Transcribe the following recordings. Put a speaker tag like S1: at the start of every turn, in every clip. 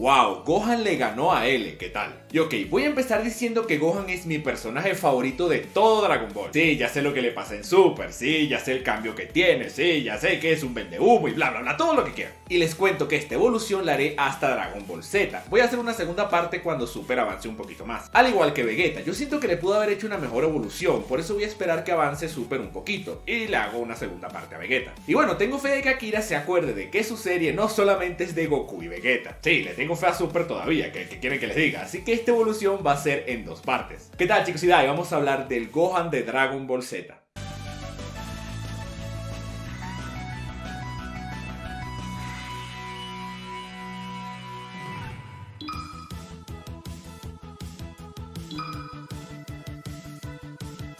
S1: Wow, Gohan le ganó a L, ¿qué tal? Y ok, voy a empezar diciendo que Gohan es mi personaje favorito de todo Dragon Ball. Sí, ya sé lo que le pasa en Super, sí, ya sé el cambio que tiene, sí, ya sé que es un vendehumo y bla bla bla, todo lo que quieran. Y les cuento que esta evolución la haré hasta Dragon Ball Z. Voy a hacer una segunda parte cuando Super avance un poquito más. Al igual que Vegeta, yo siento que le pudo haber hecho una mejor evolución, por eso voy a esperar que avance Super un poquito y le hago una segunda parte a Vegeta. Y bueno, tengo fe de que Akira se acuerde de que su serie no solamente es de Goku y Vegeta. Sí, le tengo fe a Super todavía, que quieren que les diga, así que esta evolución va a ser en 2 partes. ¿Qué tal, chicos? Y vamos a hablar del Gohan de Dragon Ball Z.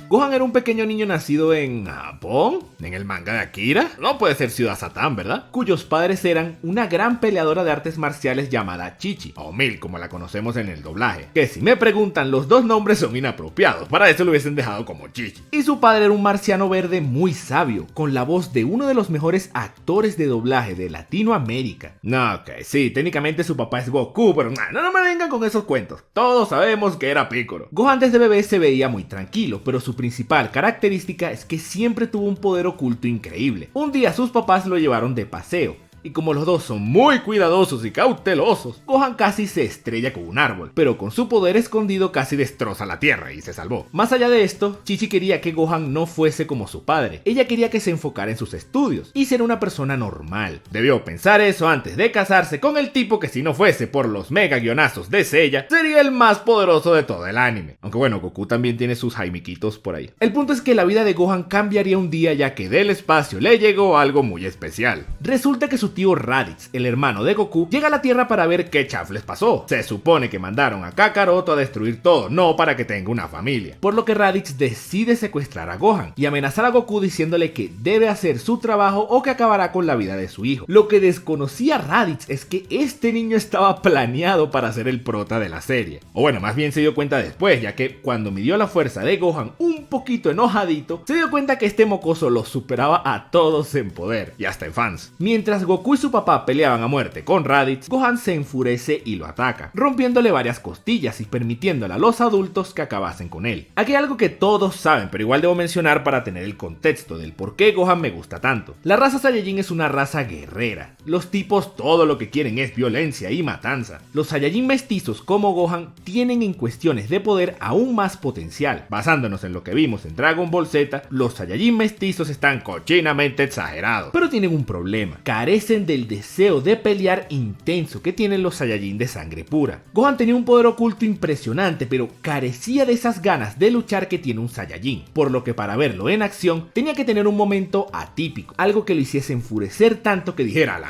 S1: Gohan era un pequeño niño nacido en Japón, en el manga de Akira. No puede ser Ciudad Satán, ¿verdad? Cuyos padres eran una gran peleadora de artes marciales llamada Chichi, o Mil, como la conocemos en el doblaje. Que si me preguntan, los dos nombres son inapropiados, para eso lo hubiesen dejado como Chichi. Y su padre era un marciano verde muy sabio, con la voz de uno de los mejores actores de doblaje de Latinoamérica. No, ok, sí, técnicamente su papá es Goku, pero no me vengan con esos cuentos. Todos sabemos que era Piccolo. Gohan desde bebé se veía muy tranquilo, pero su principal característica es que siempre tuvo un poder oculto increíble. Un día sus papás lo llevaron de paseo, y como los dos son muy cuidadosos y cautelosos, Gohan casi se estrella con un árbol, pero con su poder escondido casi destroza la tierra y se salvó. Más allá de esto, Chichi quería que Gohan no fuese como su padre. Ella quería que se enfocara en sus estudios y ser una persona normal. Debió pensar eso antes de casarse con el tipo que, si no fuese por los mega guionazos de Seiya, sería el más poderoso de todo el anime. Aunque bueno, Goku también tiene sus jaimiquitos por ahí. El punto es que la vida de Gohan cambiaría un día, ya que del espacio le llegó algo muy especial. Resulta que su tío Raditz, el hermano de Goku, llega a la Tierra para ver qué chafles pasó. Se supone que mandaron a Kakaroto a destruir todo, no para que tenga una familia. Por lo que Raditz decide secuestrar a Gohan y amenazar a Goku diciéndole que debe hacer su trabajo o que acabará con la vida de su hijo. Lo que desconocía Raditz es que este niño estaba planeado para ser el prota de la serie. O bueno, más bien se dio cuenta después, ya que cuando midió la fuerza de Gohan un poquito enojadito, se dio cuenta que este mocoso lo superaba a todos en poder y hasta en fans. Mientras Goku y su papá peleaban a muerte con Raditz, Gohan se enfurece y lo ataca, rompiéndole varias costillas y permitiéndole a los adultos que acabasen con él. Aquí hay algo que todos saben, pero igual debo mencionar para tener el contexto del por qué Gohan me gusta tanto. La raza Saiyajin es una raza guerrera. Los tipos todo lo que quieren es violencia y matanza. Los Saiyajin mestizos como Gohan tienen en cuestiones de poder aún más potencial. Basándonos en lo que vimos en Dragon Ball Z, los Saiyajin mestizos están cochinamente exagerados, pero tienen un problema: carecen del deseo de pelear intenso que tienen los Saiyajin de sangre pura. Gohan tenía un poder oculto impresionante, pero carecía de esas ganas de luchar que tiene un Saiyajin, por lo que para verlo en acción tenía que tener un momento atípico, algo que lo hiciese enfurecer tanto que dijera: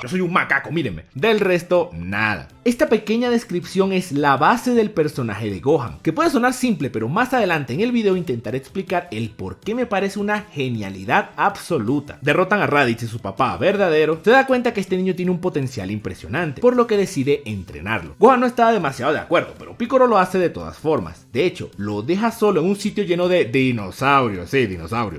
S1: yo soy un macaco, mírenme. Del resto, nada. Esta pequeña descripción es la base del personaje de Gohan, que puede sonar simple, pero más adelante en el video intentaré explicar el por qué me parece una genialidad absoluta. Derrotan a Raditz y su papá verdadero, se da cuenta que este niño tiene un potencial impresionante, por lo que decide entrenarlo. Gohan no estaba demasiado de acuerdo, pero Piccolo lo hace de todas formas. De hecho, lo deja solo en un sitio lleno de dinosaurios,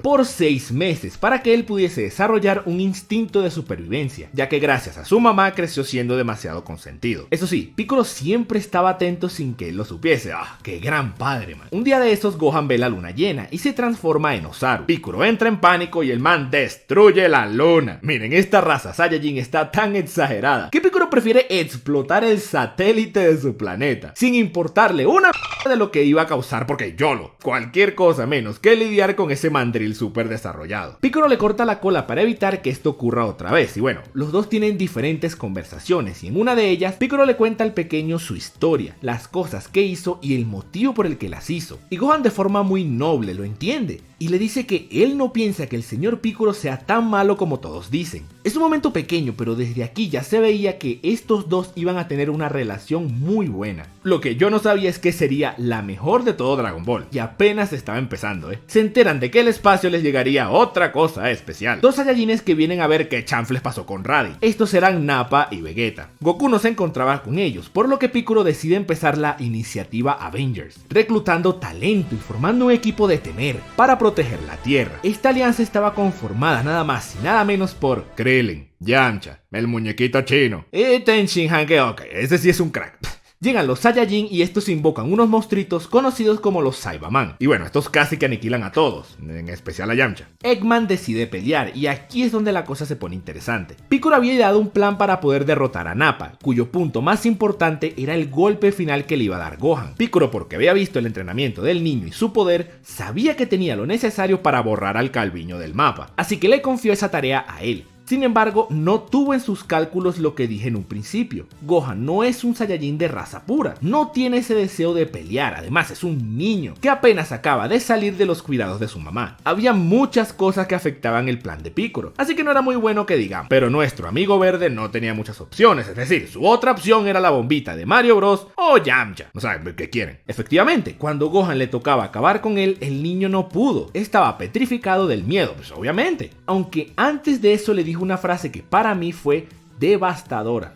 S1: por 6 meses, para que él pudiese desarrollar un instinto de supervivencia, ya que gracias a su mamá creció siendo demasiado consentido. Eso sí, Piccolo siempre estaba atento sin que él lo supiese. ¡Qué gran padre, man! Un día de esos, Gohan ve la luna llena y se transforma en Osaru. Piccolo entra en pánico y el man destruye la luna. Miren, esta raza Saiyajin está tan exagerada que Piccolo prefiere explotar el satélite de su planeta, sin importarle una de lo que iba a causar, porque YOLO, cualquier cosa menos que lidiar con ese mandril súper desarrollado. Piccolo le corta la cola para evitar que esto ocurra otra vez, y bueno, los dos tienen diferentes conversaciones, y en una de ellas Piccolo le cuenta al pequeño su historia, las cosas que hizo y el motivo por el que las hizo, y Gohan de forma muy noble lo entiende y le dice que él no piensa que el señor Piccolo sea tan malo como todos dicen. Es un momento pequeño, pero desde aquí ya se veía que estos dos iban a tener una relación muy buena. Lo que yo no sabía es que sería la mejor de todo Dragon Ball, y apenas estaba empezando, Se enteran de que el espacio les llegaría otra cosa especial: 2 Saiyajines que vienen a ver qué chanfles pasó con Raditz. Estos serán Nappa y Vegeta. Goku no se encontraba con ellos, por lo que Piccolo decide empezar la iniciativa Avengers, reclutando talento y formando un equipo de temer para proteger la Tierra. Esta alianza estaba conformada nada más y nada menos por Krillin, Yamcha, el muñequito chino, y Ten Shin Han, que ok, ese sí es un crack. Llegan los Saiyajin y estos invocan unos monstruitos conocidos como los Saibaman. Y bueno, estos casi que aniquilan a todos, en especial a Yamcha. Eggman decide pelear y aquí es donde la cosa se pone interesante. Piccolo había ideado un plan para poder derrotar a Nappa, cuyo punto más importante era el golpe final que le iba a dar Gohan. Piccolo, porque había visto el entrenamiento del niño y su poder, sabía que tenía lo necesario para borrar al Calviño del mapa, así que le confió esa tarea a él. Sin embargo, no tuvo en sus cálculos lo que dije en un principio. Gohan no es un Saiyajin de raza pura, no tiene ese deseo de pelear, además es un niño que apenas acaba de salir de los cuidados de su mamá. Había muchas cosas que afectaban el plan de Piccolo, así que no era muy bueno que digamos. Pero nuestro amigo verde no tenía muchas opciones, es decir, su otra opción era la bombita de Mario Bros o Yamcha. No saben qué quieren. Efectivamente, cuando Gohan le tocaba acabar con él, el niño no pudo, estaba petrificado del miedo, pues obviamente. Aunque antes de eso le dijo una frase que para mí fue devastadora.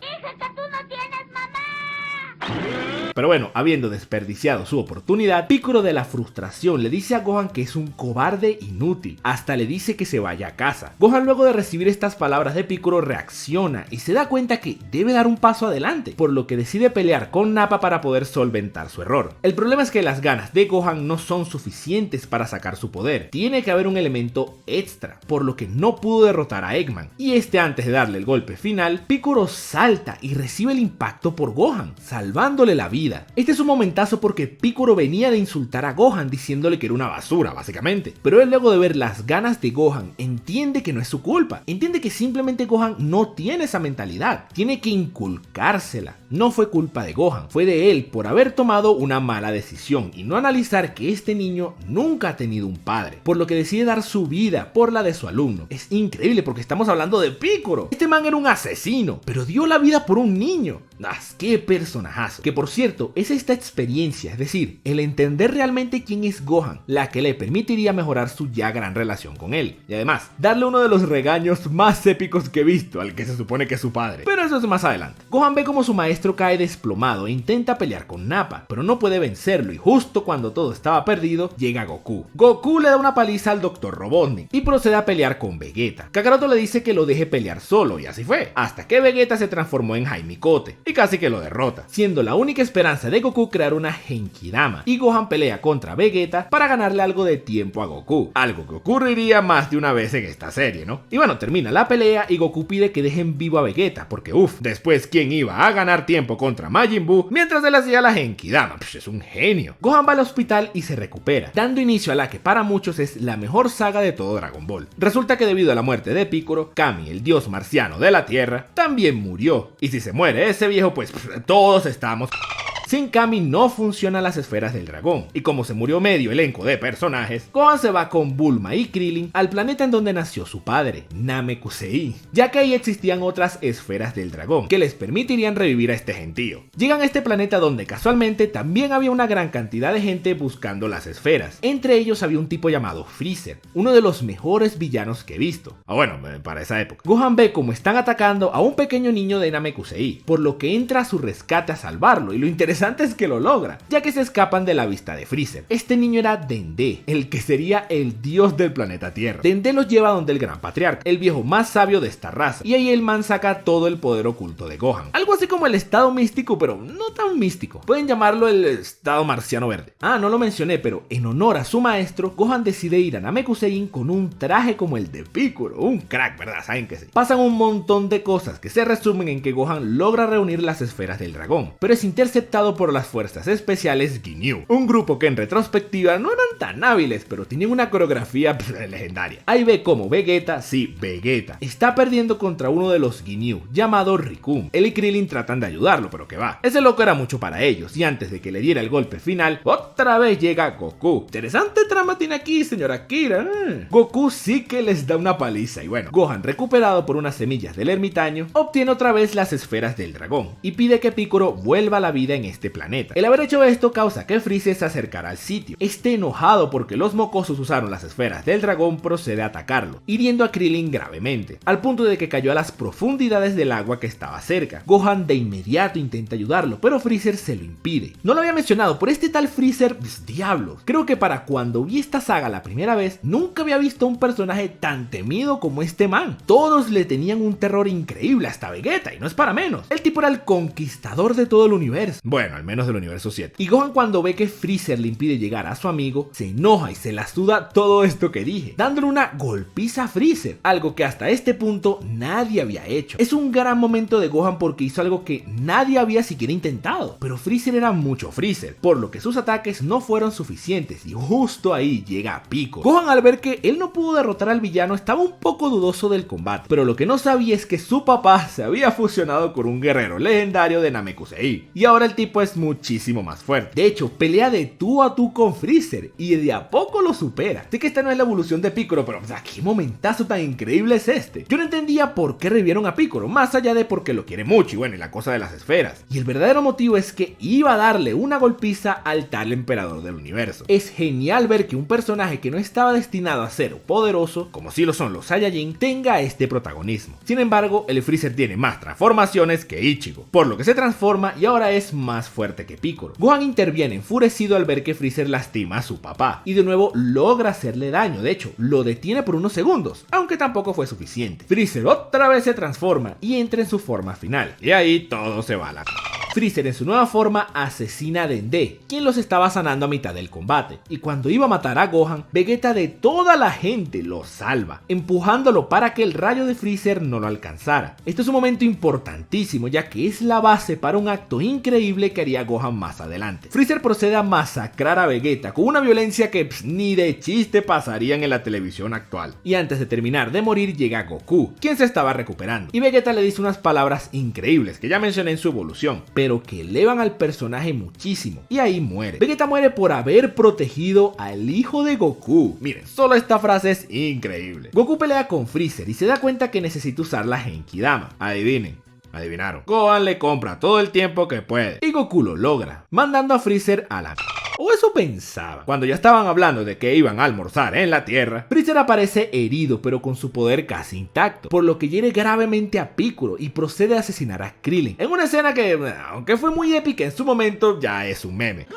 S1: Pero bueno, habiendo desperdiciado su oportunidad, Piccolo de la frustración le dice a Gohan que es un cobarde inútil, hasta le dice que se vaya a casa. Gohan, luego de recibir estas palabras de Piccolo, reacciona y se da cuenta que debe dar un paso adelante, por lo que decide pelear con Nappa para poder solventar su error. El problema es que las ganas de Gohan no son suficientes para sacar su poder, tiene que haber un elemento extra, por lo que no pudo derrotar a Eggman, y antes de darle el golpe final, Piccolo salta y recibe el impacto por Gohan, salvándole la vida. Este es un momentazo porque Piccolo venía de insultar a Gohan diciéndole que era una basura, básicamente. Pero él, luego de ver las ganas de Gohan, entiende que no es su culpa. Entiende que simplemente Gohan no tiene esa mentalidad. Tiene que inculcársela. No fue culpa de Gohan, fue de él por haber tomado una mala decisión y no analizar que este niño nunca ha tenido un padre, por lo que decide dar su vida por la de su alumno. Es increíble porque estamos hablando de Piccolo. Este man era un asesino, pero dio la vida por un niño. ¡Qué personajazo! Que por cierto, es esta experiencia, es decir, el entender realmente quién es Gohan, la que le permitiría mejorar su ya gran relación con él. Y además, darle uno de los regaños más épicos que he visto al que se supone que es su padre. Pero eso es más adelante. Gohan ve como su maestro cae desplomado e intenta pelear con Nappa, pero no puede vencerlo y justo cuando todo estaba perdido, llega Goku. Goku le da una paliza al Dr. Robotnik y procede a pelear con Vegeta. Kakaroto le dice que lo deje pelear solo y así fue, hasta que Vegeta se transformó en Jaimikote y casi que lo derrota, siendo la única esperanza de Goku crear una Genkidama, y Gohan pelea contra Vegeta para ganarle algo de tiempo a Goku, algo que ocurriría más de una vez en esta serie, ¿no? Y bueno, termina la pelea y Goku pide que dejen vivo a Vegeta, porque después ¿quién iba a ganar tiempo contra Majin Buu mientras él hacía la Genkidama? Pues es un genio. Gohan va al hospital y se recupera, dando inicio a la que para muchos es la mejor saga de todo Dragon Ball. Resulta que debido a la muerte de Piccolo, Kami, el dios marciano de la Tierra, también murió, y si se muere ese viejo, pues todos estamos... Sin Kami no funcionan las esferas del dragón, y como se murió medio elenco de personajes, Gohan se va con Bulma y Krillin al planeta en donde nació su padre, Namekusei, ya que ahí existían otras esferas del dragón que les permitirían revivir a este gentío. Llegan a este planeta donde casualmente también había una gran cantidad de gente buscando las esferas. Entre ellos había un tipo llamado Freezer, uno de los mejores villanos que he visto. Para esa época. Gohan ve cómo están atacando a un pequeño niño de Namekusei, por lo que entra a su rescate a salvarlo, y lo interesante es que lo logra, ya que se escapan de la vista de Freezer. Este niño era Dende, el que sería el dios del planeta Tierra. Dende los lleva donde el gran patriarca, el viejo más sabio de esta raza, y ahí el man saca todo el poder oculto de Gohan. Algo así como el estado místico, pero no tan místico. Pueden llamarlo el estado marciano verde. No lo mencioné, pero en honor a su maestro, Gohan decide ir a Namekusein con un traje como el de Piccolo. Un crack, ¿verdad? Saben que sí. Pasan un montón de cosas que se resumen en que Gohan logra reunir las esferas del dragón, pero es interceptado por las fuerzas especiales Ginyu, un grupo que en retrospectiva no eran tan hábiles, pero tenían una coreografía legendaria. Ahí ve como Vegeta, está perdiendo contra uno de los Ginyu, llamado Rikum. Él y Krillin tratan de ayudarlo, pero que va. Ese loco era mucho para ellos, y antes de que le diera el golpe final, otra vez llega Goku. Interesante trama tiene aquí, señora Kira. Goku sí que les da una paliza, y bueno, Gohan, recuperado por unas semillas del ermitaño, obtiene otra vez las esferas del dragón, y pide que Piccolo vuelva a la vida en este este planeta. El haber hecho esto causa que Freezer se acercara al sitio. Este enojado porque los mocosos usaron las esferas del dragón procede a atacarlo, hiriendo a Krillin gravemente, al punto de que cayó a las profundidades del agua que estaba cerca. Gohan de inmediato intenta ayudarlo, pero Freezer se lo impide. No lo había mencionado, pero este tal Freezer, diablos, creo que para cuando vi esta saga la primera vez, nunca había visto un personaje tan temido como este man. Todos le tenían un terror increíble, hasta Vegeta, y no es para menos. El tipo era el conquistador de todo el universo. Bueno, al menos del universo 7. Y Gohan, cuando ve que Freezer le impide llegar a su amigo, se enoja y se la suda todo esto que dije, dándole una golpiza a Freezer, algo que hasta este punto nadie había hecho. Es un gran momento de Gohan porque hizo algo que nadie había siquiera intentado, pero Freezer era mucho Freezer, por lo que sus ataques no fueron suficientes y justo ahí llega Piccolo. Gohan, al ver que él no pudo derrotar al villano, estaba un poco dudoso del combate, pero lo que no sabía es que su papá se había fusionado con un guerrero legendario de Namekusei, y ahora el tipo es muchísimo más fuerte. De hecho, pelea de tú a tú con Freezer y de a poco lo supera. Sé que esta no es la evolución de Piccolo, pero qué momentazo tan increíble es este. Yo no entendía por qué revivieron a Piccolo, más allá de porque lo quiere mucho y bueno, y la cosa de las esferas. Y el verdadero motivo es que iba a darle una golpiza al tal emperador del universo. Es genial ver que un personaje que no estaba destinado a ser poderoso, como si lo son los Saiyajin, tenga este protagonismo. Sin embargo, el Freezer tiene más transformaciones que Ichigo, por lo que se transforma y ahora es más fuerte que Piccolo. Gohan interviene enfurecido al ver que Freezer lastima a su papá y de nuevo logra hacerle daño. De hecho, lo detiene por unos segundos, aunque tampoco fue suficiente. Freezer otra vez se transforma y entra en su forma final, y ahí todo se va a la... Freezer en su nueva forma asesina a Dende, quien los estaba sanando a mitad del combate, y cuando iba a matar a Gohan, Vegeta de toda la gente lo salva, empujándolo para que el rayo de Freezer no lo alcanzara. Esto es un momento importantísimo, ya que es la base para un acto increíble que haría Gohan más adelante. Freezer procede a masacrar a Vegeta con una violencia que ni de chiste pasarían en la televisión actual, y antes de terminar de morir llega Goku, quien se estaba recuperando, y Vegeta le dice unas palabras increíbles que ya mencioné en su evolución, pero que elevan al personaje muchísimo, y ahí muere. Vegeta muere por haber protegido al hijo de Goku. Miren, solo esta frase es increíble. Goku pelea con Freezer y se da cuenta que necesita usar la Genkidama. Adivinaron. Gohan le compra todo el tiempo que puede, y Goku lo logra, mandando a Freezer a la... O eso pensaba. Cuando ya estaban hablando de que iban a almorzar en la Tierra, Freezer aparece herido pero con su poder casi intacto, por lo que hiere gravemente a Piccolo y procede a asesinar a Krillin, en una escena que, aunque fue muy épica en su momento, ya es un meme.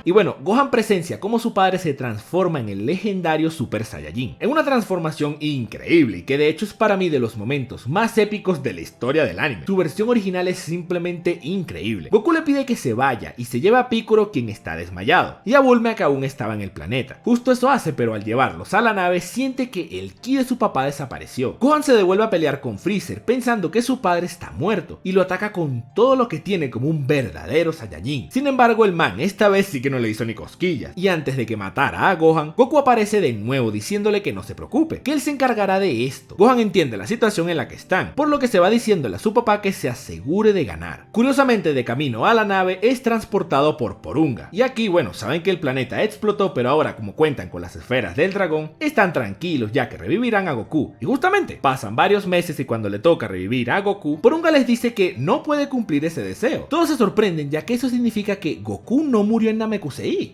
S1: Y bueno, Gohan presencia cómo su padre se transforma en el legendario Super Saiyajin, en una transformación increíble y que de hecho es para mí de los momentos más épicos de la historia del anime. Su versión original es simplemente increíble. Goku le pide que se vaya y se lleva a Piccolo, quien está desmayado, y a Bulma, que aún estaba en el planeta. Justo eso hace, pero al llevarlos a la nave siente que el ki de su papá desapareció. Gohan se devuelve a pelear con Freezer pensando que su padre está muerto y lo ataca con todo lo que tiene como un verdadero Saiyajin. Sin embargo, el man esta vez sí que no le hizo ni cosquillas, y antes de que matara a Gohan, Goku aparece de nuevo diciéndole que no se preocupe, que él se encargará de esto. Gohan entiende la situación en la que están, por lo que se va diciéndole a su papá que se asegure de ganar. Curiosamente, de camino a la nave es transportado por Porunga, y aquí bueno, saben que el planeta explotó, pero ahora como cuentan con las esferas del dragón, están tranquilos ya que revivirán a Goku, y justamente pasan varios meses y cuando le toca revivir a Goku, Porunga les dice que no puede cumplir ese deseo. Todos se sorprenden ya que eso significa que Goku no murió en Namekusei.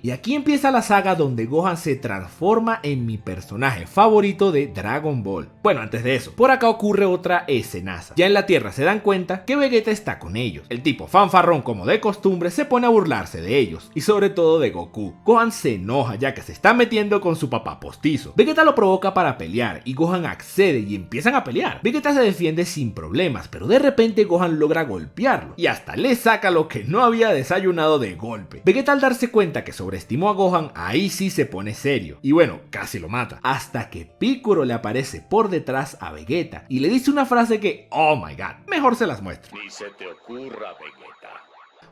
S1: Y aquí empieza la saga donde Gohan se transforma en mi personaje favorito de Dragon Ball. Bueno, antes de eso, por acá ocurre otra escenaza. Ya en la Tierra se dan cuenta que Vegeta está con ellos. El tipo fanfarrón, como de costumbre, se pone a burlarse de ellos, y sobre todo de Goku. Gohan se enoja ya que se está metiendo con su papá postizo. Vegeta lo provoca para pelear y Gohan accede y empiezan a pelear. Vegeta se defiende sin problemas, pero de repente Gohan logra golpearlo y hasta le saca lo que no había desayunado de golpe. Vegeta, al darse cuenta que sobreestimó a Gohan, ahí sí se pone serio y bueno, casi lo mata, hasta que Piccolo le aparece por detrás a Vegeta y le dice una frase que, oh my god, mejor se las muestro.
S2: Ni se te ocurra, Vegeta.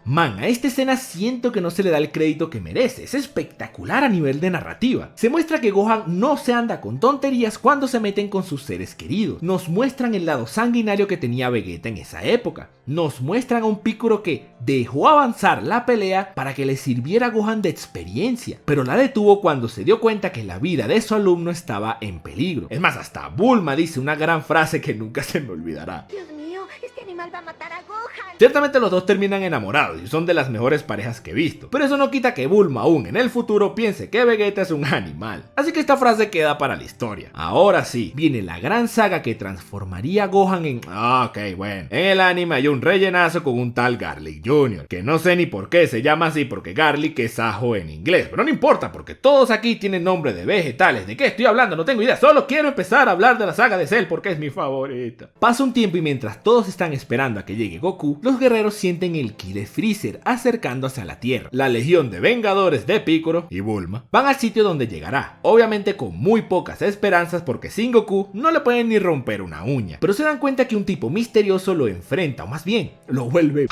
S1: Man, a esta escena siento que no se le da el crédito que merece, es espectacular a nivel de narrativa. Se muestra que Gohan no se anda con tonterías cuando se meten con sus seres queridos. Nos muestran el lado sanguinario que tenía Vegeta en esa época. Nos muestran a un Piccolo que dejó avanzar la pelea para que le sirviera a Gohan de experiencia, pero la detuvo cuando se dio cuenta que la vida de su alumno estaba en peligro. Es más, hasta Bulma dice una gran frase que nunca se me olvidará.
S3: Dios mío, este animal va a matar a Gohan.
S1: Ciertamente los dos terminan enamorados y son de las mejores parejas que he visto, pero eso no quita que Bulma aún en el futuro piense que Vegeta es un animal. Así que esta frase queda para la historia. Ahora sí, viene la gran saga que transformaría a Gohan en... Ok, bueno. En el anime hay un rellenazo con un tal Garlic Jr., que no sé ni por qué se llama así, porque Garlic es ajo en inglés, pero no importa porque todos aquí tienen nombre de vegetales. ¿De qué estoy hablando? No tengo idea, solo quiero empezar a hablar de la saga de Cell porque es mi favorita. Pasa un tiempo y mientras todos están esperando a que llegue Goku, los guerreros sienten el ki de Freezer acercándose a la Tierra. La legión de vengadores de Piccolo y Bulma van al sitio donde llegará, obviamente con muy pocas esperanzas porque sin Goku no le pueden ni romper una uña, pero se dan cuenta que un tipo misterioso lo enfrenta, o más bien, lo vuelve...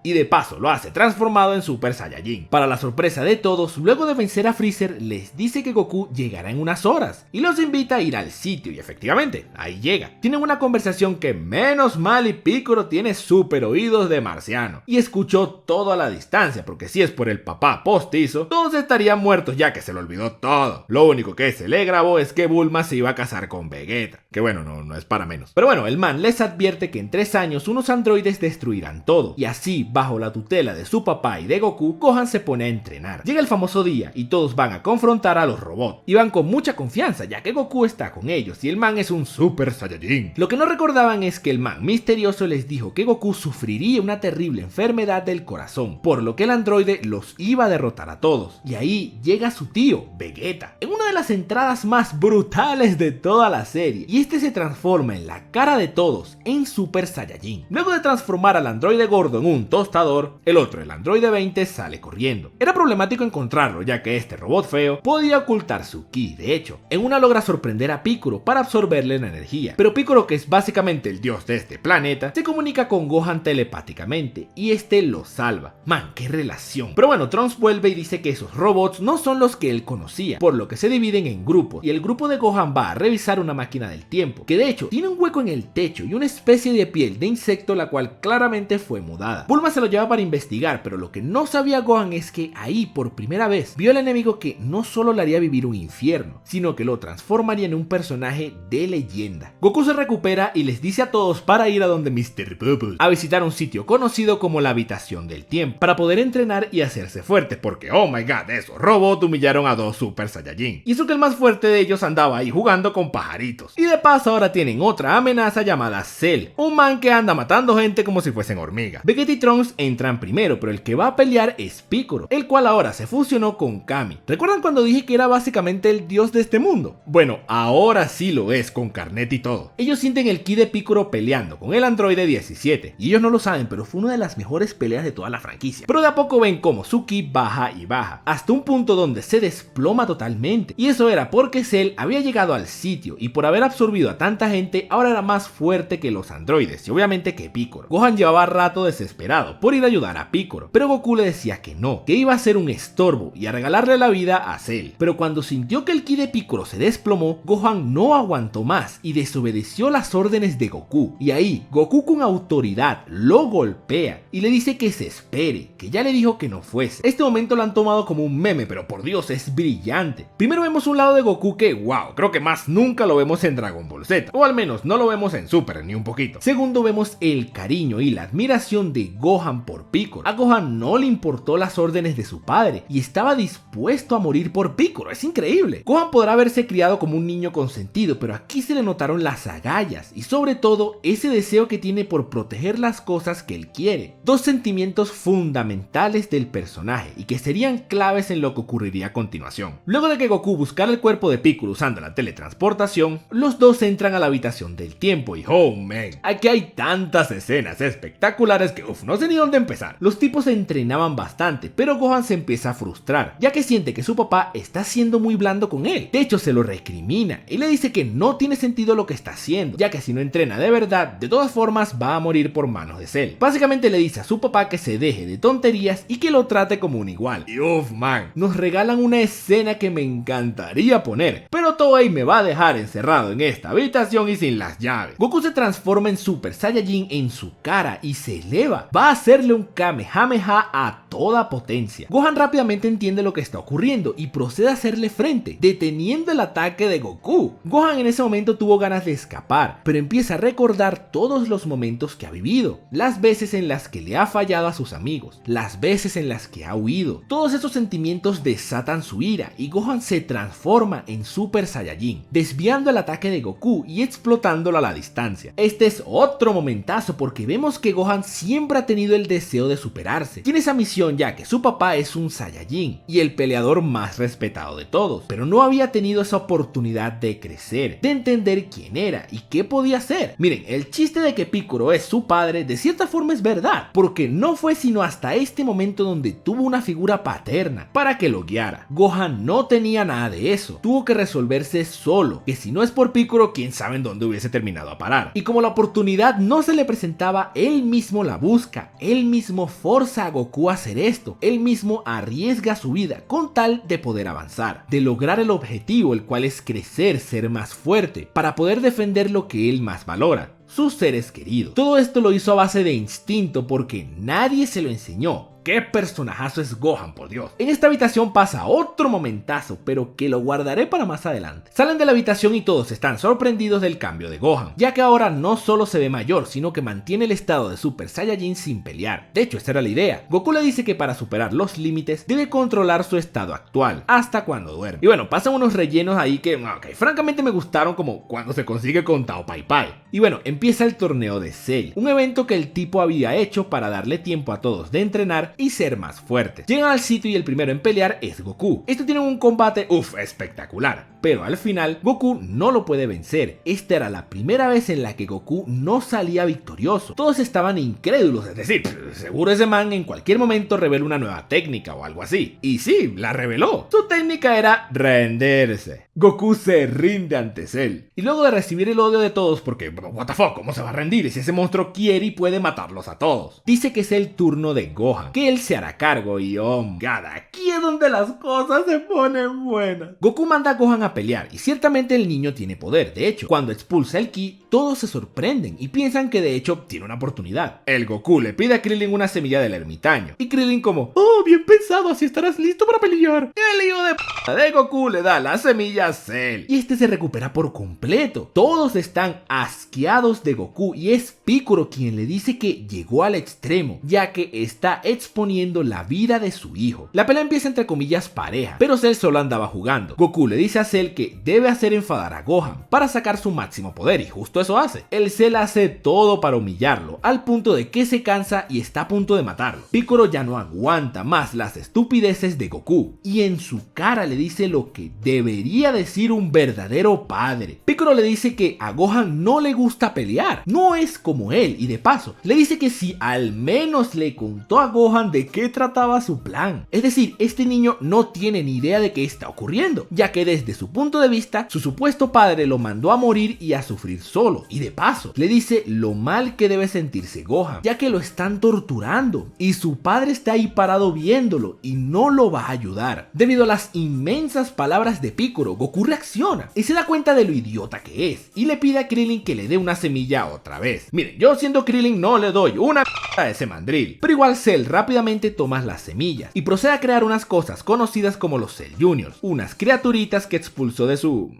S1: y de paso lo hace transformado en Super Saiyajin. Para la sorpresa de todos, luego de vencer a Freezer, les dice que Goku llegará en unas horas y los invita a ir al sitio y efectivamente, ahí llega. Tienen una conversación que menos mal y Piccolo tiene super oídos de marciano y escuchó todo a la distancia porque si es por el papá postizo, todos estarían muertos ya que se le olvidó todo. Lo único que se le grabó es que Bulma se iba a casar con Vegeta, que bueno, no es para menos. Pero bueno, el man les advierte que en 3 años unos androides destruirán todo y así, bajo la tutela de su papá y de Goku, Gohan se pone a entrenar. Llega el famoso día y todos van a confrontar a los robots y van con mucha confianza ya que Goku está con ellos y el man es un Super Saiyajin. Lo que no recordaban es que el man misterioso les dijo que Goku sufriría una terrible enfermedad del corazón, por lo que el androide los iba a derrotar a todos. Y ahí llega su tío, Vegeta, en una de las entradas más brutales de toda la serie, y este se transforma en la cara de todos en Super Saiyajin. Luego de transformar al androide gordo en un tostador, el otro, el androide 20, sale corriendo. Era problemático encontrarlo ya que este robot feo podía ocultar su ki. De hecho, en una logra sorprender a Piccolo para absorberle la energía, pero Piccolo, que es básicamente el dios de este planeta, se comunica con Gohan telepáticamente y este lo salva. Man, qué relación. Pero bueno, Trunks vuelve y dice que esos robots no son los que él conocía, por lo que se dividen en grupos y el grupo de Gohan va a revisar una máquina del tiempo, que de hecho tiene un hueco en el techo y una especie de piel de insecto la cual claramente fue mudada. Bulma se lo lleva para investigar, pero lo que no sabía Gohan es que ahí por primera vez vio al enemigo que no solo le haría vivir un infierno, sino que lo transformaría en un personaje de leyenda. Goku se recupera y les dice a todos para ir a donde Mr. Bubble a visitar un sitio conocido como la Habitación del Tiempo, para poder entrenar y hacerse fuerte, porque oh my god, esos robots humillaron a 2 Super Saiyajin. Y eso que el más fuerte de ellos andaba ahí jugando con pajaritos. Y de paso ahora tienen otra amenaza llamada Cell, un man que anda matando gente como si fuesen hormigas. Vegeta y Trunks entran primero, pero el que va a pelear es Piccolo, el cual ahora se fusionó con Kami. ¿Recuerdan cuando dije que era básicamente el dios de este mundo? Bueno, ahora sí lo es, con carnet y todo. Ellos sienten el ki de Piccolo peleando con el androide 17, y ellos no lo saben, pero fue una de las mejores peleas de toda la franquicia. Pero de a poco ven como su ki baja y baja, hasta un punto donde se desploma totalmente, y eso era porque Cell había llegado al sitio, y por haber absorbido a tanta gente, ahora era más fuerte que los androides, y obviamente que Piccolo. Gohan llevaba rato desesperado por ir a ayudar a Piccolo, pero Goku le decía que no, que iba a ser un estorbo y a regalarle la vida a Cell. Pero cuando sintió que el ki de Piccolo se desplomó, Gohan no aguantó más y desobedeció las órdenes de Goku, y ahí Goku con autoridad lo golpea y le dice que se espere, que ya le dijo que no fuese. Este momento lo han tomado como un meme, pero por Dios es brillante. Primero vemos un lado de Goku que wow, creo que más nunca lo vemos en Dragon Ball Z, o al menos no lo vemos en Super ni un poquito. Segundo vemos el cariño y la admiración de Gohan por Piccolo. A Gohan no le importó las órdenes de su padre y estaba dispuesto a morir por Piccolo, es increíble. Gohan podrá haberse criado como un niño consentido, pero aquí se le notaron las agallas y sobre todo ese deseo que tiene por proteger las cosas que él quiere. Dos sentimientos fundamentales del personaje y que serían claves en lo que ocurriría a continuación. Luego de que Goku buscara el cuerpo de Piccolo usando la teletransportación, los dos entran a la Habitación del Tiempo y oh man, aquí hay tantas escenas espectaculares que no sé ni dónde empezar. Los tipos se entrenaban bastante, pero Gohan se empieza a frustrar, ya que siente que su papá está siendo muy blando con él. De hecho, se lo recrimina y le dice que no tiene sentido lo que está haciendo, ya que si no entrena de verdad, de todas formas va a morir por manos de Cell. Básicamente le dice a su papá que se deje de tonterías y que lo trate como un igual. Y man, nos regalan una escena que me encantaría poner, pero Toei me va a dejar encerrado en esta habitación y sin las llaves. Goku se transforma en Super Saiyajin en su cara y se eleva, va hacerle un Kamehameha a toda potencia. Gohan rápidamente entiende lo que está ocurriendo y procede a hacerle frente, deteniendo el ataque de Goku. Gohan en ese momento tuvo ganas de escapar, pero empieza a recordar todos los momentos que ha vivido, las veces en las que le ha fallado a sus amigos, las veces en las que ha huido. Todos esos sentimientos desatan su ira y Gohan se transforma en Super Saiyajin, desviando el ataque de Goku y explotándolo a la distancia. Este es otro momentazo porque vemos que Gohan siempre ha tenido el deseo de superarse. Tiene esa misión ya que su papá es un Saiyajin y el peleador más respetado de todos, pero no había tenido esa oportunidad de crecer, de entender quién era y qué podía hacer. Miren, el chiste de que Piccolo es su padre de cierta forma es verdad, porque no fue sino hasta este momento donde tuvo una figura paterna para que lo guiara. Gohan no tenía nada de eso, tuvo que resolverse solo, que si no es por Piccolo, quién sabe en dónde hubiese terminado a parar. Y como la oportunidad no se le presentaba, él mismo la busca, él mismo forza a Goku a hacer esto, él mismo arriesga su vida con tal de poder avanzar, de lograr el objetivo, el cual es crecer, ser más fuerte, para poder defender lo que él más valora, sus seres queridos. Todo esto lo hizo a base de instinto porque nadie se lo enseñó. ¡Qué personajazo es Gohan, por Dios! En esta habitación pasa otro momentazo, pero que lo guardaré para más adelante. Salen de la habitación y todos están sorprendidos del cambio de Gohan, ya que ahora no solo se ve mayor, sino que mantiene el estado de Super Saiyajin sin pelear. De hecho, esa era la idea. Goku le dice que para superar los límites debe controlar su estado actual, hasta cuando duerme. Y bueno, pasan unos rellenos ahí que, francamente me gustaron, como cuando se consigue con Tao Pai Pai. Y bueno, empieza el torneo de Cell, un evento que el tipo había hecho para darle tiempo a todos de entrenar y ser más fuertes. Llegan al sitio y el primero en pelear es Goku. Estos tienen un combate, espectacular, pero al final Goku no lo puede vencer. Esta era la primera vez en la que Goku no salía victorioso. Todos estaban incrédulos, es decir, seguro ese man en cualquier momento revela una nueva técnica o algo así. Y sí, la reveló. Su técnica era rendirse. Goku se rinde ante Cell. Y luego de recibir el odio de todos, porque, what the fuck, ¿cómo se va a rendir si ese monstruo quiere y puede matarlos a todos? Dice que es el turno de Gohan, que él se hará cargo y aquí es donde las cosas se ponen buenas. Goku manda a Gohan a pelear y ciertamente el niño tiene poder. De hecho, cuando expulsa el ki, todos se sorprenden y piensan que de hecho tiene una oportunidad. El Goku le pide a Krillin una semilla del ermitaño y Krillin como, bien pensado, así estarás listo para pelear. Y el hijo de p*** de Goku le da la semilla a Cell y este se recupera por completo. Todos están asqueados de Goku y es Piccolo quien le dice que llegó al extremo, ya que está exponiendo la vida de su hijo. La pelea empieza entre comillas pareja, pero Cell solo andaba jugando. Goku le dice a Cell que debe hacer enfadar a Gohan para sacar su máximo poder y justo eso hace. El Cell hace todo para humillarlo, al punto de que se cansa y está a punto de matarlo. Piccolo ya no aguanta más las estupideces de Goku y en su cara le dice lo que debería decir un verdadero padre. Piccolo le dice que a Gohan no le gusta pelear, no es como él, y de paso le dice que si al menos le contó a Gohan de qué trataba su plan. Es decir, este niño no tiene ni idea de qué está ocurriendo, ya que desde su punto de vista, su supuesto padre lo mandó a morir y a sufrir solo, y de paso le dice lo mal que debe sentirse Gohan, ya que lo están torturando y su padre está ahí parado viéndolo y no lo va a ayudar. Debido a las inmensas palabras de Piccolo, Goku reacciona y se da cuenta de lo idiota que es y le pide a Krillin que le dé una semilla otra vez. Miren, yo siendo Krillin no le doy una a ese mandril, pero igual Cell rápidamente toma las semillas y procede a crear unas cosas conocidas como los Cell Juniors, unas criaturitas que expulsó de su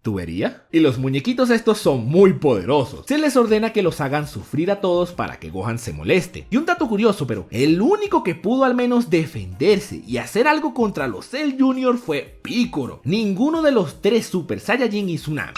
S1: tubería. Y los muñequitos estos son muy poderosos. Se les ordena que los hagan sufrir a todos para que Gohan se moleste. Y un dato curioso, pero el único que pudo al menos defenderse y hacer algo contra los Cell Junior fue Piccolo. Ninguno de los tres Super Saiyajin hizo una...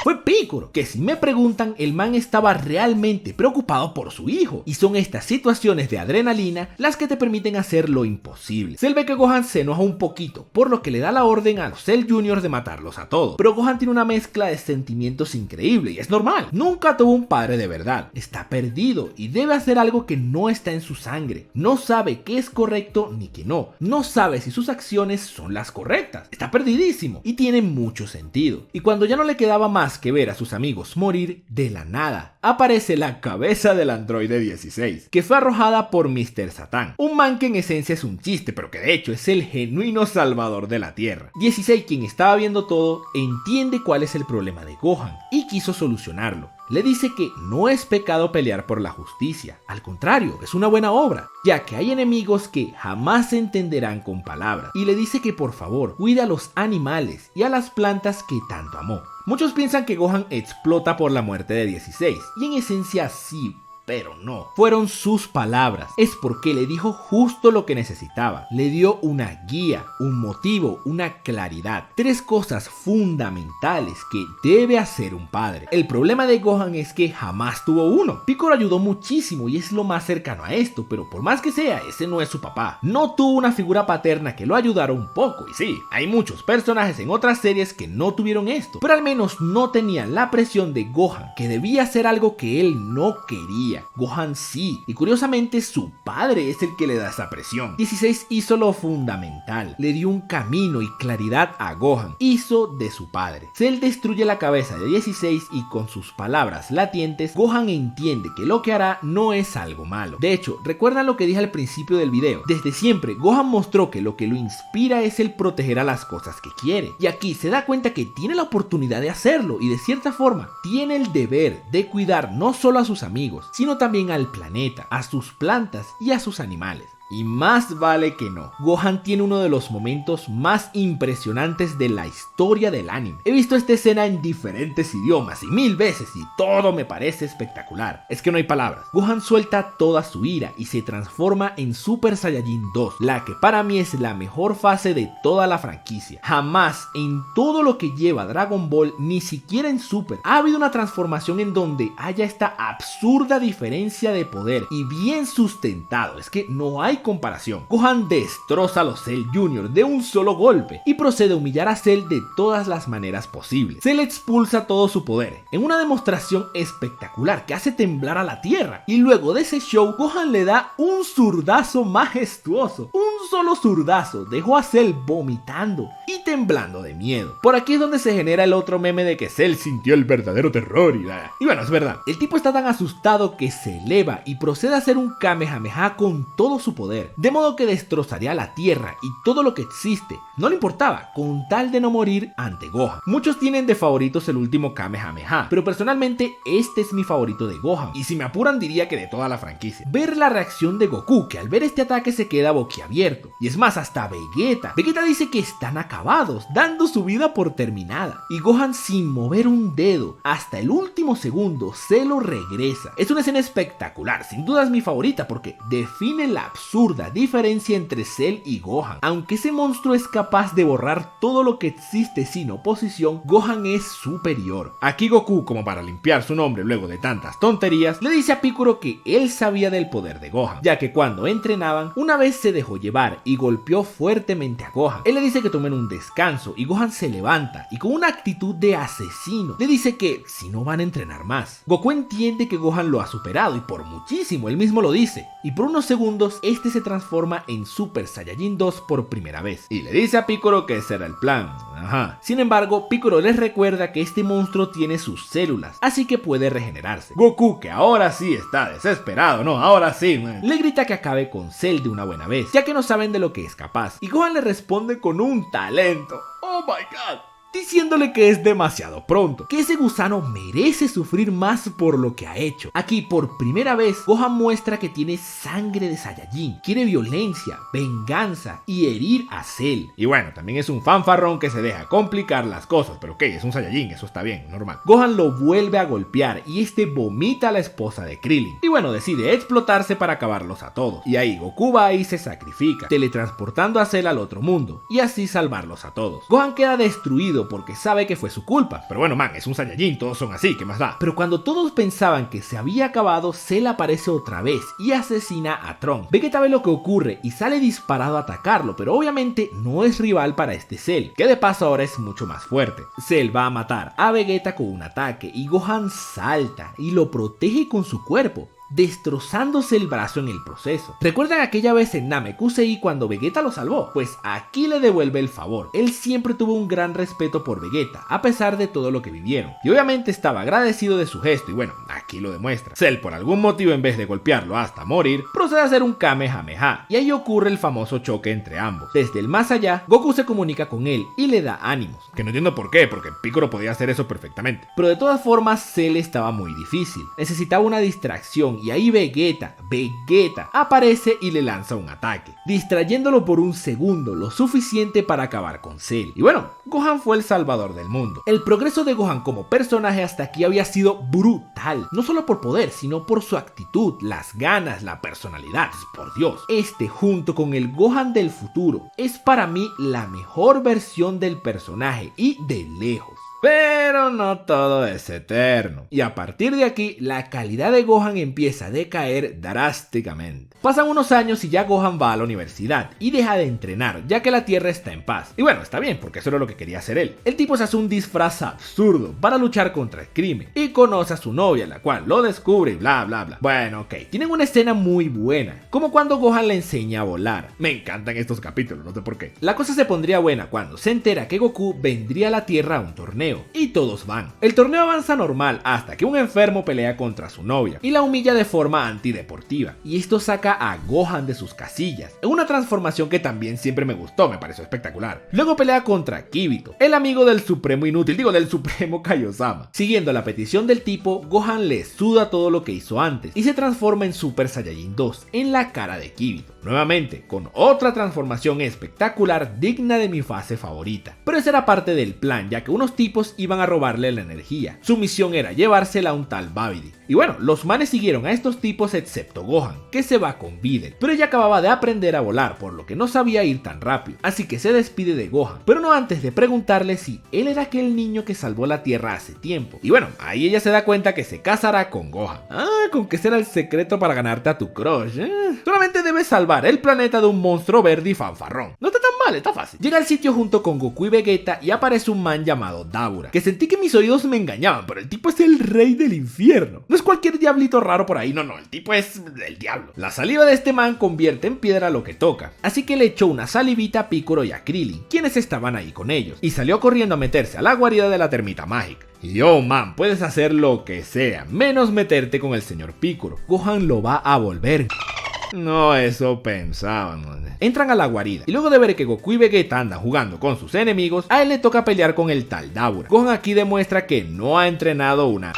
S1: Fue Piccolo, que si me preguntan, el man estaba realmente preocupado por su hijo, y son estas situaciones de adrenalina las que te permiten hacer lo imposible. Cell ve que Gohan se enoja un poquito, por lo que le da la orden a los Cell Juniors de matarlos a todos, pero Gohan tiene una mezcla de sentimientos increíble y es normal, nunca tuvo un padre de verdad, está perdido y debe hacer algo que no está en su sangre, no sabe qué es correcto ni qué no, no sabe si sus acciones son las correctas, está perdidísimo y tiene mucho sentido, y cuando ya no le quedaba más más que ver a sus amigos morir, de la nada aparece la cabeza del androide 16, que fue arrojada por Mr. Satan, un man que en esencia es un chiste, pero que de hecho es el genuino salvador de la Tierra. 16, quien estaba viendo todo, entiende cuál es el problema de Gohan y quiso solucionarlo. Le dice que no es pecado pelear por la justicia, al contrario, es una buena obra, ya que hay enemigos que jamás se entenderán con palabras, y le dice que por favor cuide a los animales y a las plantas que tanto amó. Muchos piensan que Gohan explota por la muerte de 16, y en esencia sí, pero no. Fueron sus palabras. Es porque le dijo justo lo que necesitaba. Le dio una guía, un motivo, una claridad. 3 cosas fundamentales que debe hacer un padre. El problema de Gohan es que jamás tuvo uno. Piccolo ayudó muchísimo y es lo más cercano a esto, pero por más que sea, ese no es su papá. No tuvo una figura paterna que lo ayudara un poco. Y sí, hay muchos personajes en otras series que no tuvieron esto, pero al menos no tenían la presión de Gohan, que debía hacer algo que él no quería. Gohan sí, y curiosamente su padre es el que le da esa presión. 16 hizo lo fundamental, le dio un camino y claridad a Gohan, hizo de su padre. Cell destruye la cabeza de 16 y con sus palabras latientes, Gohan entiende que lo que hará no es algo malo. De hecho, recuerdan lo que dije al principio del video, desde siempre Gohan mostró que lo que lo inspira es el proteger a las cosas que quiere, y aquí se da cuenta que tiene la oportunidad de hacerlo y de cierta forma tiene el deber de cuidar no solo a sus amigos, sino también al planeta, a sus plantas y a sus animales. Y más vale que no. Gohan tiene uno de los momentos más impresionantes de la historia del anime. He visto esta escena en diferentes idiomas y 1000 veces y todo me parece espectacular. Es que no hay palabras. Gohan suelta toda su ira y se transforma en Super Saiyajin 2, la que para mí es la mejor fase de toda la franquicia. Jamás en todo lo que lleva Dragon Ball, ni siquiera en Super, ha habido una transformación en donde haya esta absurda diferencia de poder y bien sustentado. Es que no hay comparación. Gohan destroza a los Cell Jr. de un solo golpe y procede a humillar a Cell de todas las maneras posibles. Cell expulsa todo su poder en una demostración espectacular que hace temblar a la tierra, y luego de ese show Gohan le da un zurdazo majestuoso. Un solo zurdazo dejó a Cell vomitando y temblando de miedo. Por aquí es donde se genera el otro meme de que Cell sintió el verdadero terror y bueno, es verdad. El tipo está tan asustado que se eleva y procede a hacer un Kamehameha con todo su poder, de modo que destrozaría la tierra y todo lo que existe. No le importaba, con tal de no morir ante Gohan. Muchos tienen de favoritos el último Kamehameha, pero personalmente este es mi favorito de Gohan, y si me apuran diría que de toda la franquicia. Ver la reacción de Goku, que al ver este ataque se queda boquiabierto, y es más, hasta Vegeta dice que están acabados, dando su vida por terminada, y Gohan sin mover un dedo, hasta el último segundo se lo regresa. Es una escena espectacular, sin duda es mi favorita porque define la absurda diferencia entre Cell y Gohan. Aunque ese monstruo es capaz de borrar todo lo que existe sin oposición, Gohan es superior. Aquí Goku, como para limpiar su nombre luego de tantas tonterías, le dice a Piccolo que él sabía del poder de Gohan, ya que cuando entrenaban, una vez se dejó llevar y golpeó fuertemente a Gohan. Él le dice que tomen un descanso y Gohan se levanta y con una actitud de asesino le dice que si no van a entrenar más. Goku entiende que Gohan lo ha superado y por muchísimo, él mismo lo dice, y por unos segundos este se transforma en Super Saiyajin 2 por primera vez y le dice a Piccolo que ese era el plan. Sin embargo, Piccolo les recuerda que este monstruo tiene sus células, así que puede regenerarse. Goku, que ahora sí está desesperado, ahora sí, le grita que acabe con Cell de una buena vez, ya que no saben de lo que es capaz, y Gohan le responde con un talento. ¡Oh my god! Diciéndole que es demasiado pronto, que ese gusano merece sufrir más por lo que ha hecho. Aquí por primera vez Gohan muestra que tiene sangre de Saiyajin, quiere violencia, venganza y herir a Cell. Y bueno, también es un fanfarrón que se deja complicar las cosas, pero ok, es un Saiyajin, eso está bien, normal. Gohan lo vuelve a golpear y este vomita a la esposa de Krillin. Y bueno, decide explotarse para acabarlos a todos. Y ahí Goku va y se sacrifica, teletransportando a Cell al otro mundo, y así salvarlos a todos. Gohan queda destruido porque sabe que fue su culpa. Pero bueno, man, es un Saiyajin, todos son así, ¿qué más da? Pero cuando todos pensaban que se había acabado, Cell aparece otra vez y asesina a Trunks. Vegeta ve lo que ocurre y sale disparado a atacarlo, pero obviamente no es rival para este Cell, que de paso ahora es mucho más fuerte. Cell va a matar a Vegeta con un ataque y Gohan salta y lo protege con su cuerpo. destrozándose el brazo en el proceso. ¿Recuerdan aquella vez en Namekusei cuando Vegeta lo salvó? Pues aquí le devuelve el favor. Él siempre tuvo un gran respeto por Vegeta, a pesar de todo lo que vivieron, y obviamente estaba agradecido de su gesto, y bueno, aquí lo demuestra. Cell, por algún motivo, en vez de golpearlo hasta morir, procede a hacer un Kamehameha, y ahí ocurre el famoso choque entre ambos. Desde el más allá, Goku se comunica con él y le da ánimos, que no entiendo por qué, porque Piccolo podía hacer eso perfectamente. Pero de todas formas, Cell estaba muy difícil, necesitaba una distracción, y ahí Vegeta aparece y le lanza un ataque, distrayéndolo por un segundo, lo suficiente para acabar con Cell. Y bueno, Gohan fue el salvador del mundo. El progreso de Gohan como personaje hasta aquí había sido brutal, no solo por poder, sino por su actitud, las ganas, la personalidad. Por Dios, este junto con el Gohan del futuro es para mí la mejor versión del personaje y de lejos. Pero no todo es eterno, y a partir de aquí la calidad de Gohan empieza a decaer drásticamente. Pasan unos años y ya Gohan va a la universidad y deja de entrenar, ya que la Tierra está en paz. Y bueno, está bien, porque eso era lo que quería hacer él. El tipo se hace un disfraz absurdo para luchar contra el crimen y conoce a su novia, la cual lo descubre y bla bla bla. Bueno, ok, tienen una escena muy buena, como cuando Gohan le enseña a volar. Me encantan estos capítulos, no sé por qué. La cosa se pondría buena cuando se entera que Goku vendría a la Tierra a un torneo, y todos van. El torneo avanza normal hasta que un enfermo pelea contra su novia y la humilla de forma antideportiva, y esto saca a Gohan de sus casillas, en una transformación que también siempre me gustó, me pareció espectacular. Luego pelea contra Kibito, el amigo del supremo inútil, del supremo Kaiosama. Siguiendo la petición del tipo, Gohan le suda todo lo que hizo antes y se transforma en Super Saiyajin 2 en la cara de Kibito, nuevamente con otra transformación espectacular digna de mi fase favorita. Pero esa era parte del plan, ya que unos tipos iban a robarle la energía. Su misión era llevársela a un tal Babidi. Y bueno, los manes siguieron a estos tipos excepto Gohan, que se va con Videl, pero ella acababa de aprender a volar, por lo que no sabía ir tan rápido, así que se despide de Gohan, pero no antes de preguntarle si él era aquel niño que salvó la Tierra hace tiempo. Y bueno, ahí ella se da cuenta que se casará con Gohan. Con que ese era el secreto para ganarte a tu crush, Solamente debes salvar el planeta de un monstruo verde y fanfarrón. No está tan mal, está fácil. Llega al sitio junto con Goku y Vegeta y aparece un man llamado Dabura, que sentí que mis oídos me engañaban, pero el tipo es el rey del infierno. No es cualquier diablito raro por ahí, no, el tipo es el diablo. La saliva de este man convierte en piedra lo que toca, así que le echó una salivita a Piccolo y a Krillin, quienes estaban ahí con ellos, y salió corriendo a meterse a la guarida de la termita mágica. Y man, puedes hacer lo que sea, menos meterte con el señor Piccolo. Gohan lo va a volver. No, eso pensaban. Entran a la guarida y luego de ver que Goku y Vegeta andan jugando con sus enemigos, a él le toca pelear con el tal Dabura. Gohan aquí demuestra que no ha entrenado una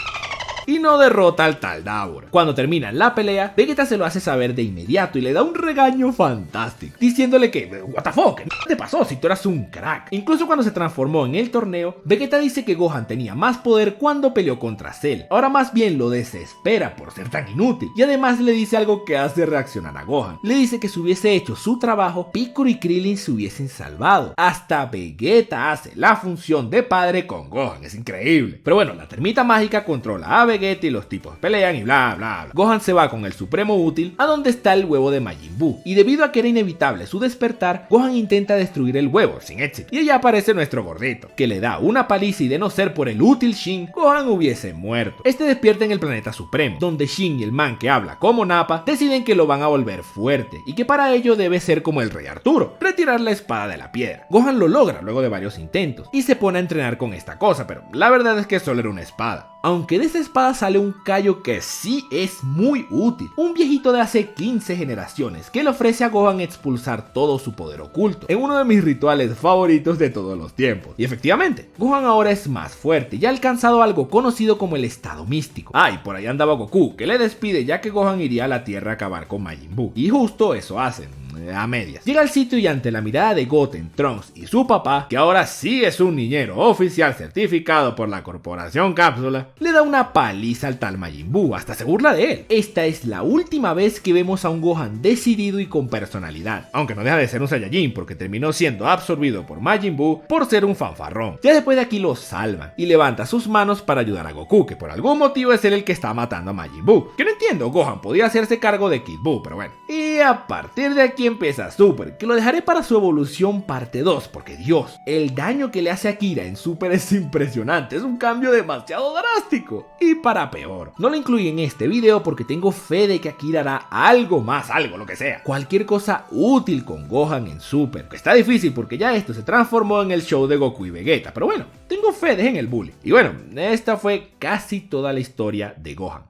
S1: y no derrota al tal Dabura. Cuando terminan la pelea, Vegeta se lo hace saber de inmediato y le da un regaño fantástico, diciéndole que what the fuck, ¿qué te pasó si tú eras un crack? Incluso cuando se transformó en el torneo, Vegeta dice que Gohan tenía más poder cuando peleó contra Cell. Ahora más bien lo desespera por ser tan inútil, y además le dice algo que hace reaccionar a Gohan. Le dice que si hubiese hecho su trabajo, Piccolo y Krillin se hubiesen salvado. Hasta Vegeta hace la función de padre con Gohan, es increíble. Pero bueno, la termita mágica controla a Vegeta y los tipos pelean y bla bla bla. Gohan se va con el supremo útil a donde está el huevo de Majin Buu, y debido a que era inevitable su despertar, Gohan intenta destruir el huevo sin éxito, y allá aparece nuestro gordito, que le da una paliza, y de no ser por el útil Shin, Gohan hubiese muerto. Este despierta en el planeta supremo, donde Shin y el man que habla como Nappa deciden que lo van a volver fuerte, y que para ello debe ser como el rey Arturo, retirar la espada de la piedra. Gohan lo logra luego de varios intentos, y se pone a entrenar con esta cosa, pero la verdad es que solo era una espada. Aunque de esa espada sale un Kaio que sí es muy útil, un viejito de hace 15 generaciones que le ofrece a Gohan expulsar todo su poder oculto, en uno de mis rituales favoritos de todos los tiempos. Y efectivamente, Gohan ahora es más fuerte y ha alcanzado algo conocido como el estado místico. Y por ahí andaba Goku, que le despide ya que Gohan iría a la Tierra a acabar con Majin Buu, y justo eso hacen. A medias. Llega al sitio y ante la mirada de Goten, Trunks y su papá, que ahora sí es un niñero oficial certificado por la corporación Cápsula, le da una paliza al tal Majin Buu, hasta se burla de él. Esta es la última vez que vemos a un Gohan decidido y con personalidad, aunque no deja de ser un Saiyajin porque terminó siendo absorbido por Majin Buu por ser un fanfarrón. Ya después de aquí lo salvan y levanta sus manos para ayudar a Goku, que por algún motivo es él el que está matando a Majin Buu, que no entiendo, Gohan podía hacerse cargo de Kid Buu, pero bueno. Y a partir de aquí empieza Super, que lo dejaré para su evolución parte 2, porque Dios, el daño que le hace a Kira en Super es impresionante, es un cambio demasiado drástico, y para peor. No lo incluí en este video porque tengo fe de que Akira hará algo más, algo, lo que sea, cualquier cosa útil con Gohan en Super, que está difícil porque ya esto se transformó en el show de Goku y Vegeta, pero bueno, tengo fe, dejen el bullying. Y bueno, esta fue casi toda la historia de Gohan.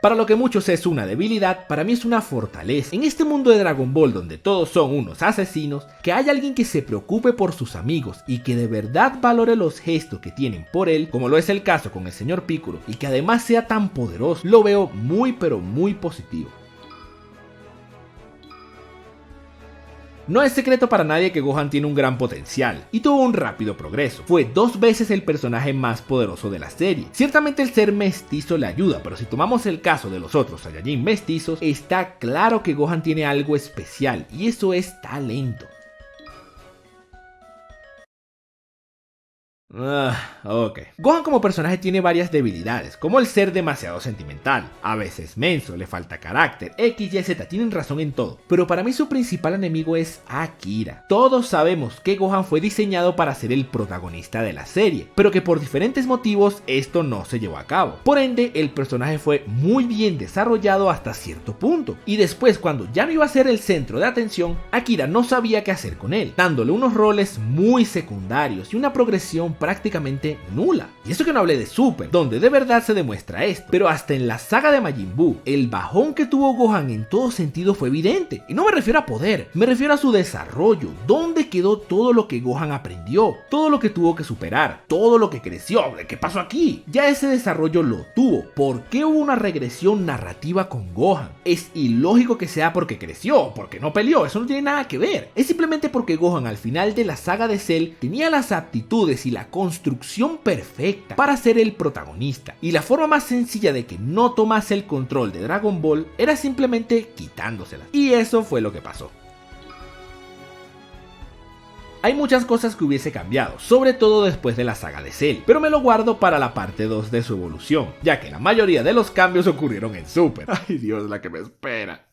S1: Para lo que muchos es una debilidad, para mí es una fortaleza. En este mundo de Dragon Ball donde todos son unos asesinos, que haya alguien que se preocupe por sus amigos y que de verdad valore los gestos que tienen por él, como lo es el caso con el señor Piccolo, y que además sea tan poderoso, lo veo muy pero muy positivo. No es secreto para nadie que Gohan tiene un gran potencial y tuvo un rápido progreso. Fue 2 veces el personaje más poderoso de la serie. Ciertamente el ser mestizo le ayuda, pero si tomamos el caso de los otros Saiyajin mestizos, está claro que Gohan tiene algo especial y eso es talento. Ok. Gohan como personaje tiene varias debilidades, como el ser demasiado sentimental, a veces menso, le falta carácter, X, Y, Z, tienen razón en todo. Pero para mí su principal enemigo es Akira. Todos sabemos que Gohan fue diseñado para ser el protagonista de la serie, pero que por diferentes motivos esto no se llevó a cabo. Por ende, el personaje fue muy bien desarrollado hasta cierto punto. Y después, cuando ya no iba a ser el centro de atención, Akira no sabía qué hacer con él, dándole unos roles muy secundarios y una progresión prácticamente nula. Y eso que no hablé de Super, donde de verdad se demuestra esto, pero hasta en la saga de Majin Buu, el bajón que tuvo Gohan en todo sentido fue evidente. Y no me refiero a poder, me refiero a su desarrollo, dónde quedó todo lo que Gohan aprendió, todo lo que tuvo que superar, todo lo que creció. ¿Qué pasó aquí? Ya ese desarrollo lo tuvo. ¿Por qué hubo una regresión narrativa con Gohan? Es ilógico que sea porque creció, porque no peleó, eso no tiene nada que ver. Es simplemente porque Gohan al final de la saga de Cell tenía las aptitudes y la construcción perfecta para ser el protagonista, y la forma más sencilla de que no tomase el control de Dragon Ball era simplemente quitándosela, y eso fue lo que pasó. Hay muchas cosas que hubiese cambiado, sobre todo después de la saga de Cell, pero me lo guardo para la parte 2 de su evolución, ya que la mayoría de los cambios ocurrieron en Super. Ay Dios, la que me espera.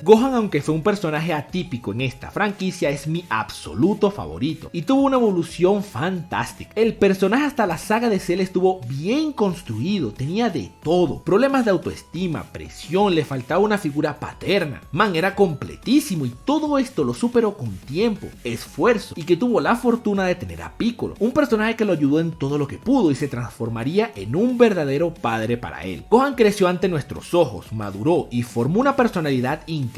S1: Gohan, aunque fue un personaje atípico en esta franquicia, es mi absoluto favorito y tuvo una evolución fantástica. El personaje hasta la saga de Cell estuvo bien construido, tenía de todo, problemas de autoestima, presión, le faltaba una figura paterna. Man, era completísimo y todo esto lo superó con tiempo, esfuerzo y que tuvo la fortuna de tener a Piccolo, un personaje que lo ayudó en todo lo que pudo y se transformaría en un verdadero padre para él. Gohan creció ante nuestros ojos, maduró y formó una personalidad increíble,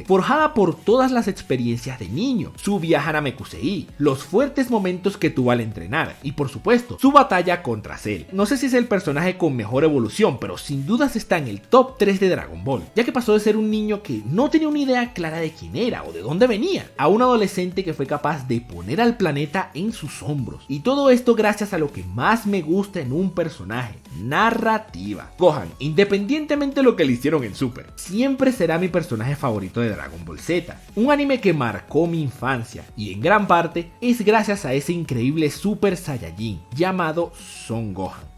S1: forjada por todas las experiencias de niño, su viaje a Namekusei, los fuertes momentos que tuvo al entrenar y por supuesto su batalla contra Cell. No sé si es el personaje con mejor evolución, pero sin dudas está en el top 3 de Dragon Ball, ya que pasó de ser un niño que no tenía una idea clara de quién era o de dónde venía, a un adolescente que fue capaz de poner al planeta en sus hombros, y todo esto gracias a lo que más me gusta en un personaje: narrativa. Gohan, independientemente de lo que le hicieron en Super, siempre será mi personaje favorito de Dragon Ball Z, un anime que marcó mi infancia y en gran parte es gracias a ese increíble Super Saiyajin llamado Son Gohan.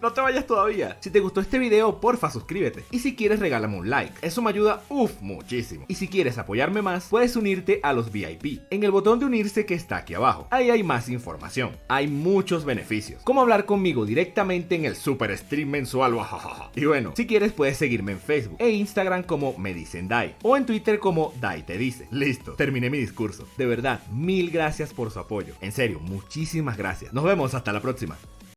S1: No te vayas todavía. Si te gustó este video, porfa suscríbete. Y si quieres, regálame un like. Eso me ayuda muchísimo. Y si quieres apoyarme más, puedes unirte a los VIP en el botón de unirse que está aquí abajo. Ahí hay más información. Hay muchos beneficios, como hablar conmigo directamente en el Super Stream mensual. Y bueno, si quieres puedes seguirme en Facebook e Instagram como Me Dicen Dai, o en Twitter como Dai Te Dice. Listo, terminé mi discurso. De verdad, mil gracias por su apoyo. En serio, muchísimas gracias. Nos vemos hasta la próxima.